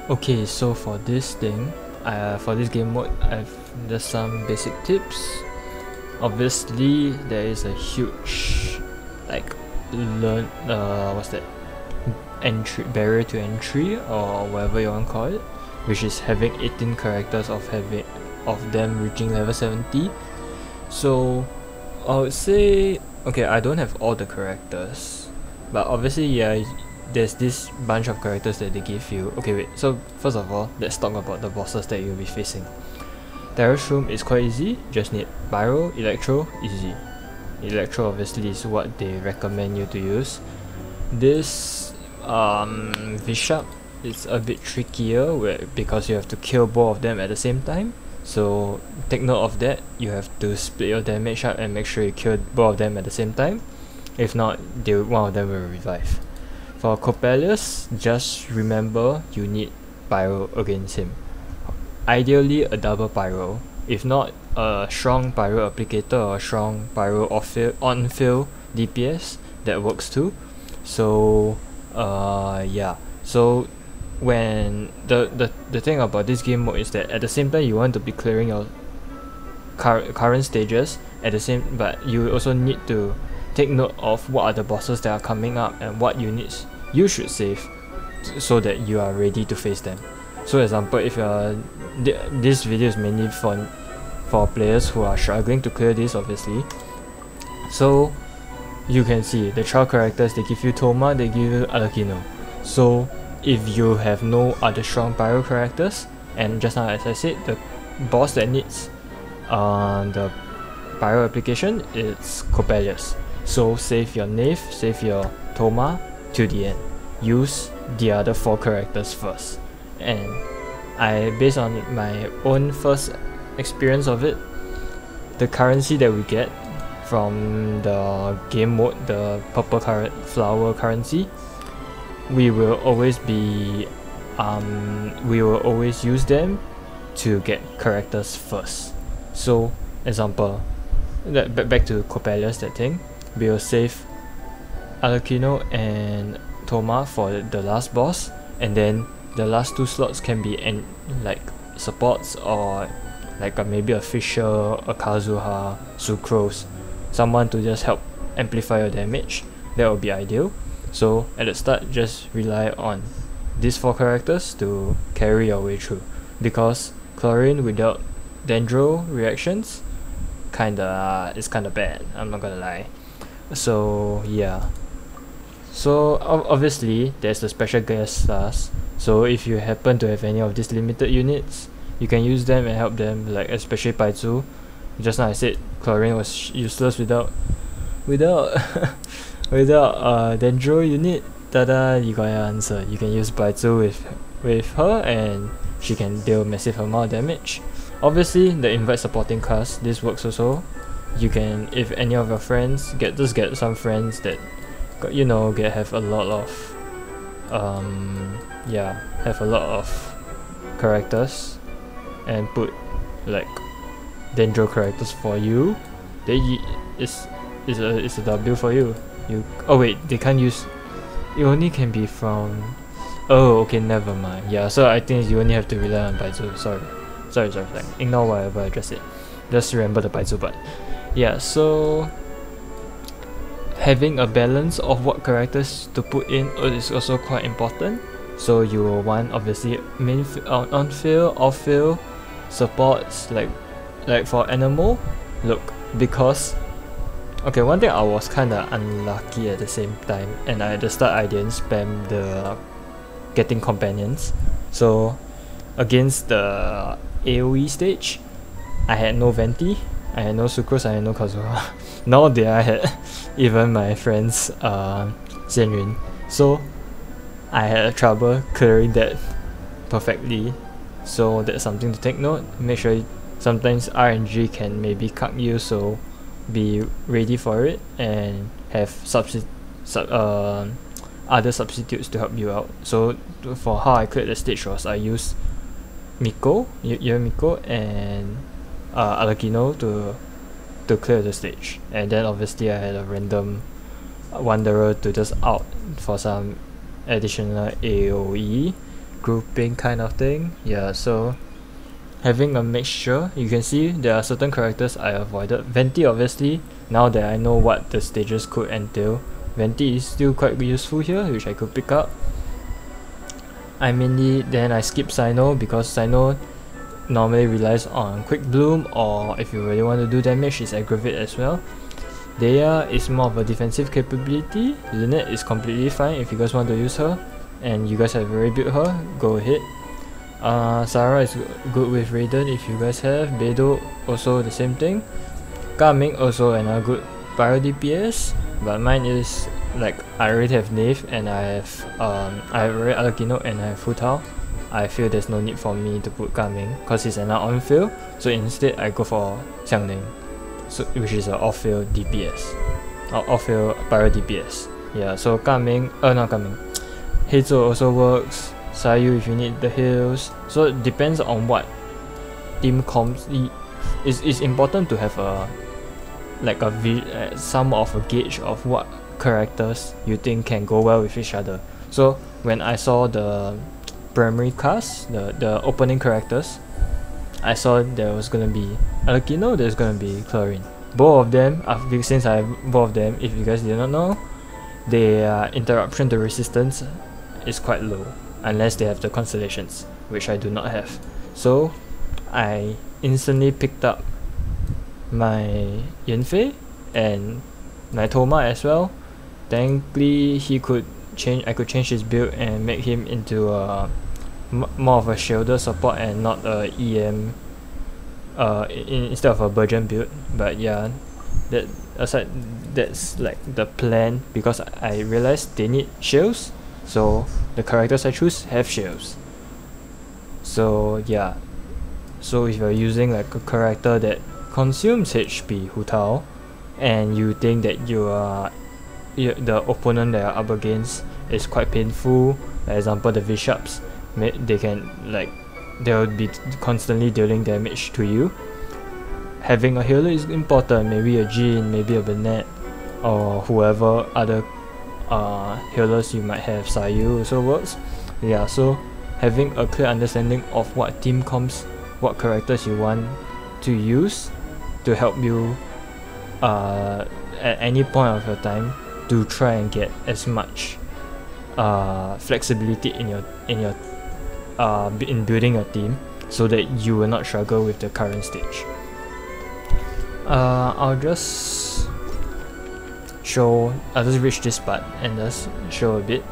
Okay, so for this thing, for this game mode, I've just some basic tips. Obviously, there is a huge, like, what's that? Barrier to entry, or whatever you want to call it, which is having 18 characters of them reaching level 70. So I would say, okay, I don't have all the characters, but obviously, yeah, there's this bunch of characters that they give you. Okay, wait, so first of all, let's talk about the bosses that you'll be facing. Terrace Room is quite easy, just need Pyro, Electro, easy. Electro obviously is what they recommend you to use. This Bishop is a bit trickier because you have to kill both of them at the same time. So take note of that. You have to split your damage up and make sure you kill both of them at the same time. If not, one of them will revive. For Coppelius, just remember you need Pyro against him. Ideally a double Pyro. If not, a strong Pyro applicator or strong Pyro on-fill DPS, that works too. So yeah. So when the thing about this game mode is that at the same time you want to be clearing your current stages but you also need to take note of what are the bosses that are coming up and what units you should save so that you are ready to face them. So example, if this video is mainly for players who are struggling to clear this, obviously. So you can see the trial characters, they give you Thoma, they give you Alakino. So if you have no other strong Pyro characters, and just now as I said, the boss that needs the Pyro application is Coppelius. So save your Knave, save your Thoma to the end. Use the other 4 characters first. And based on my own first experience of it, the currency that we get from the game mode, the purple flower currency, we will always use them to get characters first. So example, back to Coppelius, that thing, we will save Alakino and Thoma for the last boss, and then the last 2 slots can be like supports, or like maybe a Fisher, a Kazuha, Sucrose, someone to just help amplify your damage. That would be ideal. So at the start, just rely on these 4 characters to carry your way through, because Chlorine without Dendro reactions is kinda bad, I'm not gonna lie. So yeah. So obviously there's the special guest stars. So if you happen to have any of these limited units, you can use them and help them, like especially Paizu. Just now I said Chlorine was useless without Dendro unit. Tada, you got your answer. You can use Paizu with her and she can deal massive amount of damage. Obviously the invite supporting class, this works also. You can, if any of your friends, get some friends that have a lot of characters, and put like Dendro characters for you. It's a W for you. Oh wait, they can't use. It only can be from. Oh, okay, never mind. Yeah, so I think you only have to rely on Paizu. Sorry. Like, ignore whatever I just said. Just remember the Paizu part. Yeah, so having a balance of what characters to put in is also quite important. So you will want obviously on-fill, off-fill supports, like for Animal. Look, because okay, one thing I was kinda unlucky at the same time, and at the start I didn't spam the getting companions. So against the AoE stage, I had no Venti, I had no Sucrose, I had no Kazuha. Now that I had even my friends Xianyun. So I had trouble clearing that perfectly. So that's something to take note. Make sure sometimes RNG can maybe cuck you, so be ready for it and have other substitutes to help you out. So for how I cleared the stage was I used Miko, Miko and Alakino to clear the stage, and then obviously I had a random Wanderer to just out for some additional AoE grouping kind of thing. Yeah, so having a mixture, you can see there are certain characters I avoided. Venti, obviously, now that I know what the stages could entail, Venti is still quite useful here, which I could pick up. Then I skip Cyno because Cyno normally relies on Quick Bloom, or if you really want to do damage, it's Aggravate as well. Dea is more of a defensive capability. Lynette is completely fine if you guys want to use her, and you guys have already built her, go ahead. Sarah is good with Raiden if you guys have. Beidou also the same thing. Gaming also another good Pyro DPS, but mine is like I already have Knave and I have already Alakino and I have Futao. I feel there's no need for me to put Gaming because he's an on-field, so instead I go for Xiangling, which is an off-field DPS, or off-field Pyro DPS. Yeah, so Gaming, not Gaming, Heizo also works. Sayu if you need the heals. So it depends on what team comps. It's important to have some of a gauge of what characters you think can go well with each other. So when I saw the primary cast, the opening characters, I saw there was gonna be Alakino, there's gonna be Chlorine. Both of them, since I have both of them, if you guys did not know, their interruption to resistance is quite low, unless they have the constellations, which I do not have. So I instantly picked up my Yanfei and Naitoma as well. Thankfully I could change his build and make him into more of a shielder support and not a EM instead of a Burgeon build. But yeah, that's like the plan, because I realized they need shields, so the characters I choose have shields. So yeah, so if you're using like a character that consumes HP, Hutao, and you think that the opponent that you're up against is quite painful, for example the Bishops, they'll be constantly dealing damage to you. Having a healer is important, maybe a Jin, maybe a Bennett, or whoever other healers you might have. Sayu also works. Yeah, so having a clear understanding of what team comps, what characters you want to use to help you at any point of your time to try and get as much flexibility in building your team, so that you will not struggle with the current stage. I'll just reach this part and just show a bit.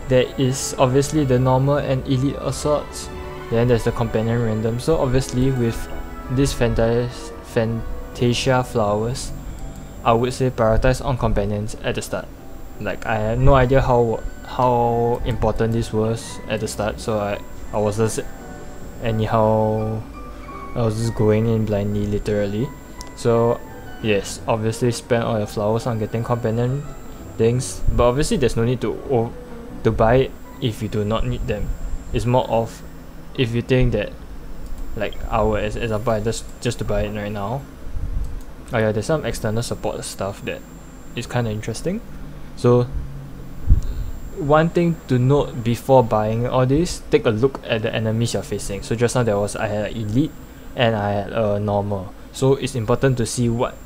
There is obviously the normal and elite assaults, then there's the companion random. So obviously with this Fantasia flowers, I would say prioritize on companions at the start. Like I had no idea how important this was at the start, so I was just going in blindly, literally. So yes, obviously spend all your flowers on getting companion things, but obviously there's no need to buy it if you do not need them. It's more of if you think that, like as example, I just to buy it right now. Oh yeah, there's some external support stuff that is kind of interesting. So one thing to note before buying all this, take a look at the enemies you're facing. So just now I had an elite and I had a normal. So it's important to see what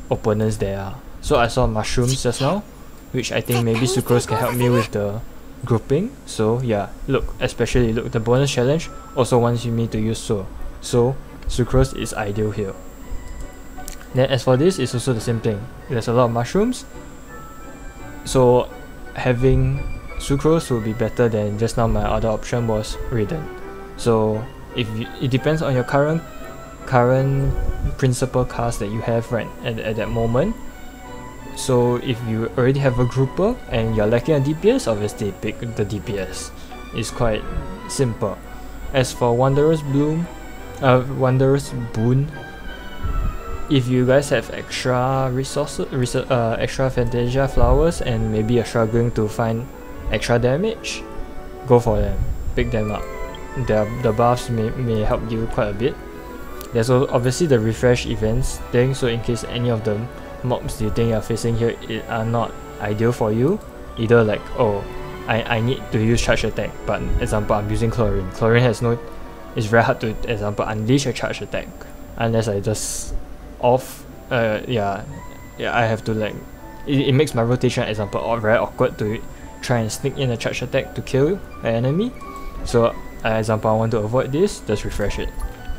opponents there are. So I saw mushrooms just now, which I think maybe Sucrose can help me with the grouping. So yeah, especially look, the bonus challenge also wants me to use so Sucrose is ideal here. Then as for this, it's also the same thing. There's a lot of mushrooms, so having Sucrose will be better than just now. My other option was Raiden. So it depends on your current principal cast that you have right at that moment. So if you already have a grouper and you're lacking a DPS, obviously pick the DPS. It's quite simple. As for Wanderer's Boon, if you guys have extra resources, extra Fantasia flowers, and maybe you're struggling to find extra damage, go for them. Pick them up. The buffs may help you quite a bit. There's obviously the refresh events thing, so in case any of the mobs you think you're facing here are not ideal for you, either like, oh, I need to use charge attack, but example I'm using chlorine. Chlorine has no, it's very hard to example unleash a charge attack unless I just off. Yeah, I have to like it makes my rotation example very awkward to try and sneak in a charge attack to kill an enemy. So example I want to avoid this, just refresh it.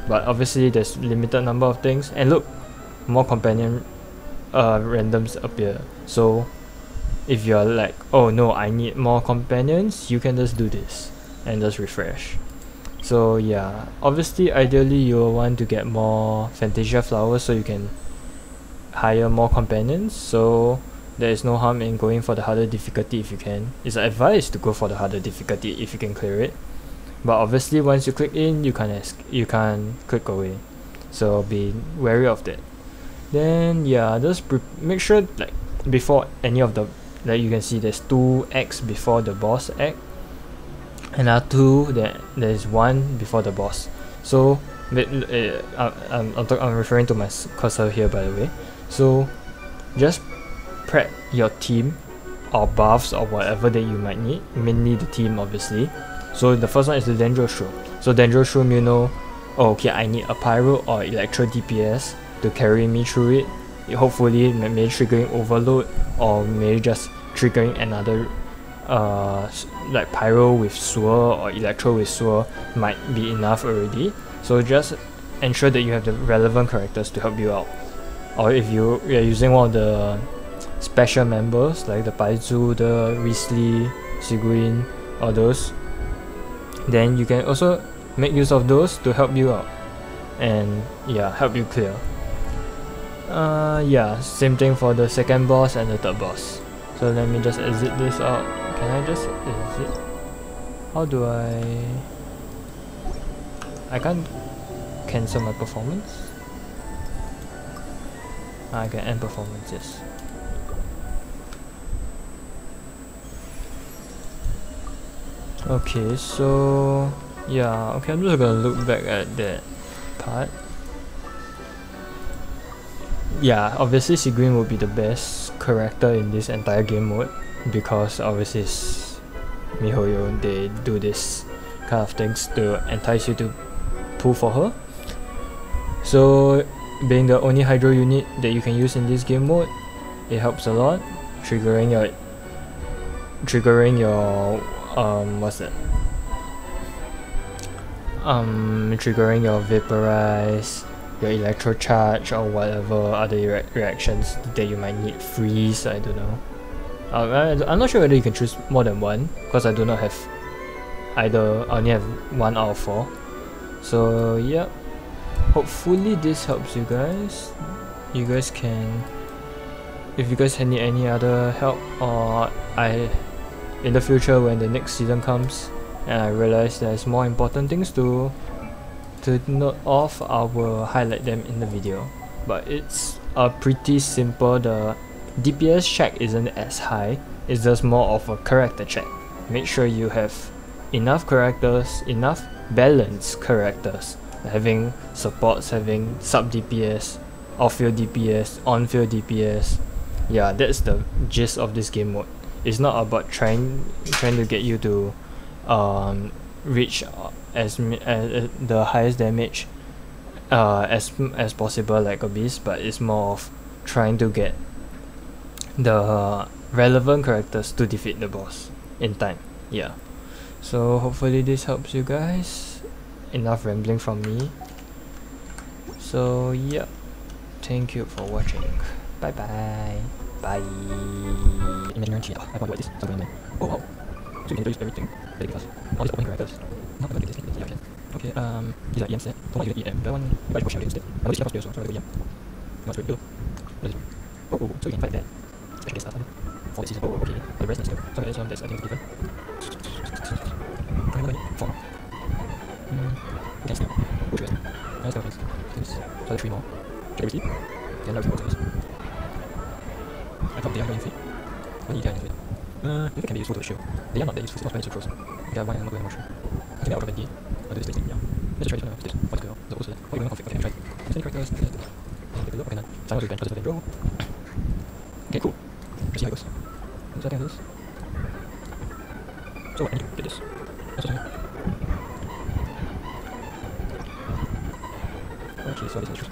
But obviously there's limited number of things, and look, more companion randoms appear. So if you're like, oh no, I need more companions, you can just do this and just refresh. So yeah, obviously ideally you will want to get more Fantasia flowers so you can hire more companions. So there is no harm in going for the harder difficulty if you can. It's advised to go for the harder difficulty if you can clear it. But obviously once you click in, you can't click away. So be wary of that. Then yeah, just make sure like before any of the, like you can see there's 2 acts before the boss act, and there's 1 before the boss. So I'm referring to my cursor here, by the way. So just prep your team or buffs or whatever that you might need, mainly the team obviously. So the first one is the Dendroshroom. So Dendroshroom, you know, oh, okay, I need a Pyro or Electro DPS to carry me through it. Hopefully maybe triggering Overload, or maybe just triggering another like Pyro with Swirl or Electro with Swirl might be enough already. So just ensure that you have the relevant characters to help you out. Or if you're using one of the special members like the Paizu, the Risley, Seguin, or those, then you can also make use of those to help you out and yeah, help you clear. Yeah, same thing for the second boss and the third boss. So let me just exit this out. Can I just exit? How do I can't cancel my performance? I can end performance, yes. Okay, so yeah, okay, I'm just gonna look back at that part. Yeah, obviously Seguin will be the best character in this entire game mode because obviously it's MiHoYo, they do this kind of things to entice you to pull for her. So being the only Hydro unit that you can use in this game mode, it helps a lot. Triggering your what's that? Triggering your Vaporize, your Electro Charge, or whatever other reactions that you might need. Freeze, I don't know. I'm not sure whether you can choose more than one because I do not have either. I only have 1 out of 4. So yeah, hopefully this helps you guys. You guys can, if you guys need any other help, or in the future when the next season comes and I realize there's more important things to note off, I will highlight them in the video. But it's pretty simple. The DPS check isn't as high, it's just more of a character check. Make sure you have enough characters, enough balanced characters, having supports, having sub DPS, off-field DPS, on-field DPS. Yeah, that's the gist of this game mode. It's not about trying to get you to reach as the highest damage as possible like a beast, but it's more of trying to get the relevant characters to defeat the boss in time. Yeah, so hopefully this helps you guys. Enough rambling from me. So yeah, thank you for watching. Bye bye. Bye. Imaginarium cheat. I want to this. Something. Oh wow. So you can use everything that they give us. All these opening characters. Not about this. Yeah. Okay. These are EM set. Don't want to use EM. That one. You guys push out instead. I know this is not so I go EM. Not very good. What is it? Oh. So you can fight that. Special stuff. For the season. Oh okay. The rest needs to. So that's I think is different. 4. We can snap. Push it. Nice weapons. So 3 more. Should I receive? Then I'll report this. I thought they are going to fit. When you can into it. If it can be useful to the shield. They are not that useful, it's not very useful close. They are 1 and not going to motion. I think out of 20. I'll do this thing, yeah. Let's just try this one. This. What's good? The also. What are you going to config? Okay, try. Use any characters. Take a look. Okay, done. Silence revenge. Just draw. Okay, cool. Let's see how it goes. So I think this. Okay, so this is true.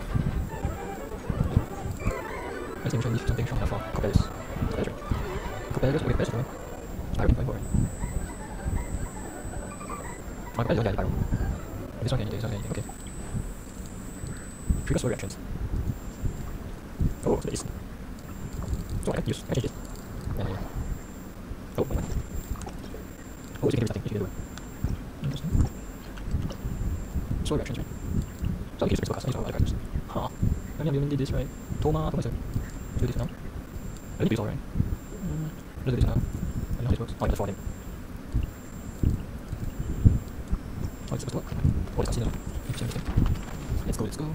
Let's see, leave something strong enough for competitors. Competitors will get best of them. I already going for it. My competitors don't get any pyro. This one can anything, this one can anything, okay. Trigger slow reactions. Oh, so that is. So I can use, I change it. Yeah. Oh, my god. Oh, so you can do nothing, you can do it. Interesting. Slow reactions, right? So I can use the cast, I use all other characters. Huh. I mean, we did this, right? Toma, is it? Do this now. I think do this all, right? Let's do this now. I don't know how this works. Oh, I got 4 of them. Oh, it's supposed to work. Oh, it's casino. Interesting. Let's go, let's go.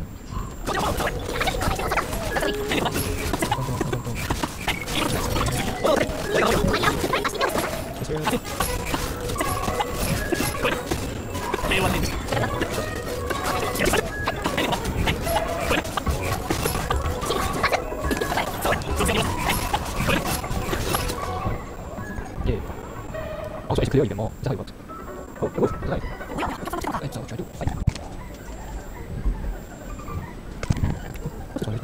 Yeah. Also, it's clear even more. That's how it works. Oh, the wolf. That's right. Let's try to fight. What's this one?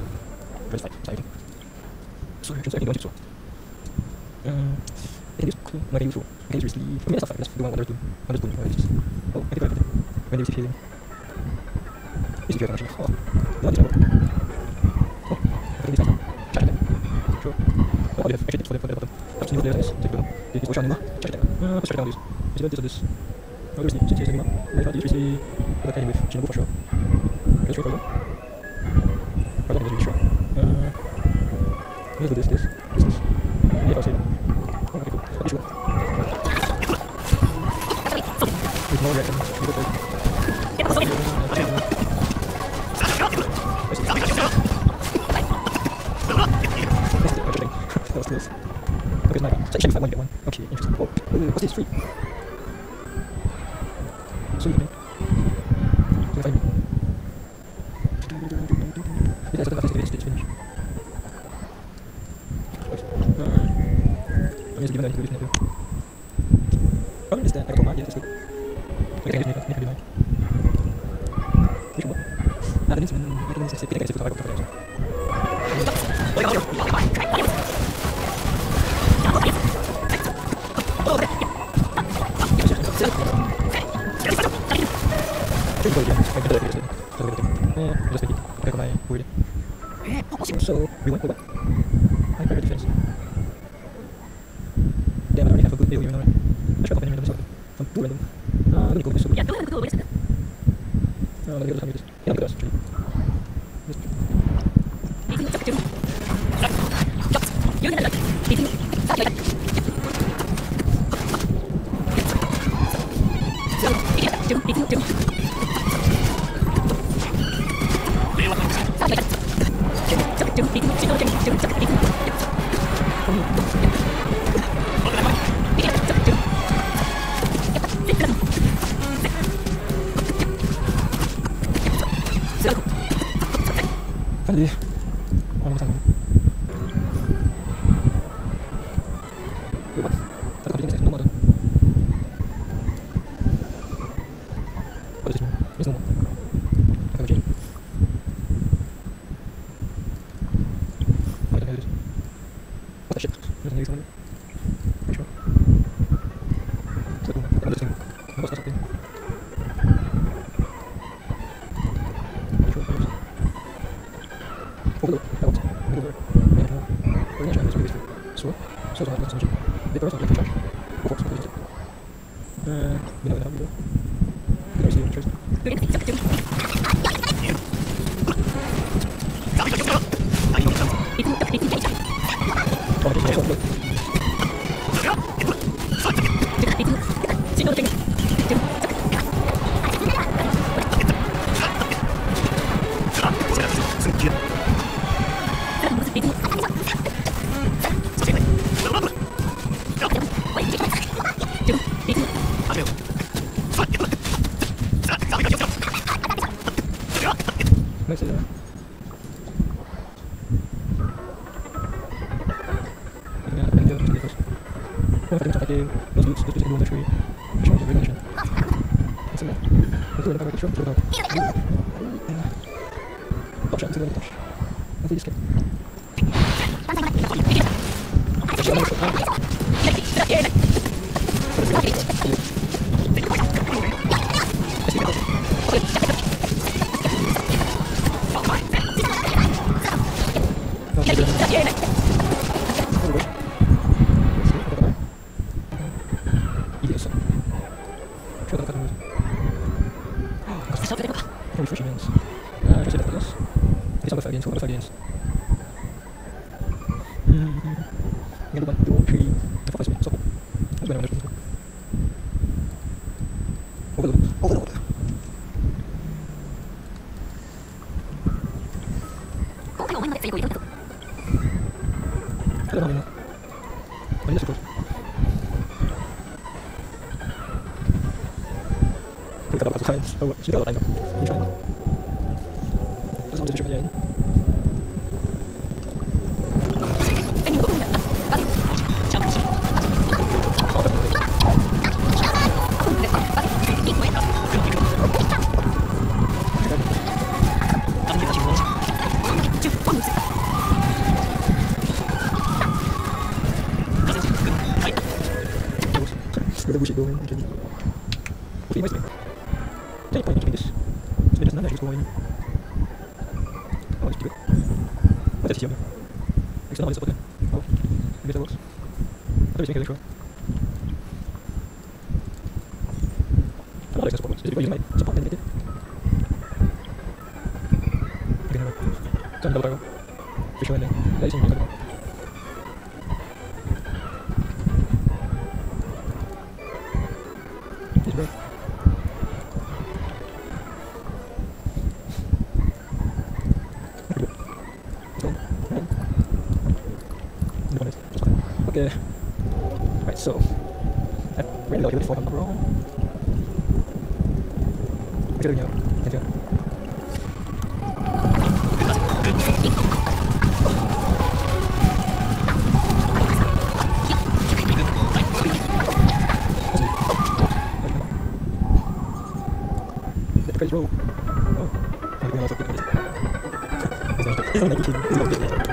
First fight. Sorry. So, I think one so. I can use cool. No, I can use roll. I can use receive. Okay, that's not fine. Let's do one boon. Oh, I think I did it. When do you receive healing? This is your connection. Oh, no, this one work. Oh, I can use that now. Charge attack. Sure. Oh, you have actually for the bottom. Perhaps new players like this. Take it. This is Ocean Anima. Charge attack. Let's try down this. Is it this or this? Oh, there's the Anima. Wait, how do you receive? But I can with Shinobu for sure. Let's try for them. I don't think it's really sure. Let's do this. Yeah, I'll save it. Oh, okay, cool. What is it? With no reaction. We go for it. That was close. Okay, it's my turn. So it should be 5 1, you get 1. Okay, interesting. Oh, what's this? 3. So you can. So 5 me. Yeah, so that's it's finished. I'm just giving that into this. Oh, is that? I got yes, that's good. So I can just make a divide. Which one? Ah, the next one. I don't know if it's a cover. So, we went for what? I prefer defense. Damn, I already have a good build here now, right? Let's try opening random from 2 random. Let me go with this. Yeah, go with this. No, let me go this. Yeah, look at us, actually. Finally. One more time. Wait, what? That's completing no matter. What is this? There's no more. I can't change. What the hell is this? What the shit? There's nothing somewhere. Pretty sure. So, another thing. No, what's that thing? Pretty sure. Oh, hello. That works. We go there. We're gonna try this really wasteful. So don't have lots of energy. The first one, like, charge. Go for it. We know how we go. We can see it first. Nice, yeah. I think attacking those boots, those boots can do on the tree. Show the regulation. That's it. Let's do it. Let's do it. Top shot, let's go. I think this can. Oh, she got a line up. You try. That's not the trick again. Where the bullshit going? Okay, nice. Take point between this. So it does not actually going. Oh, it's good. What is here? External how is support. Oh, maybe that works. I was thinking I'm not like support. Is it because you might support and make it? Okay, never mind. So I'm double barrel. For sure, and then that is in the it's bro. Okay. Right, so I really like it before I'm wrong. Good go. Thank you. Let the credits roll. Oh, I'm going to also pick this. He's not making it. He's not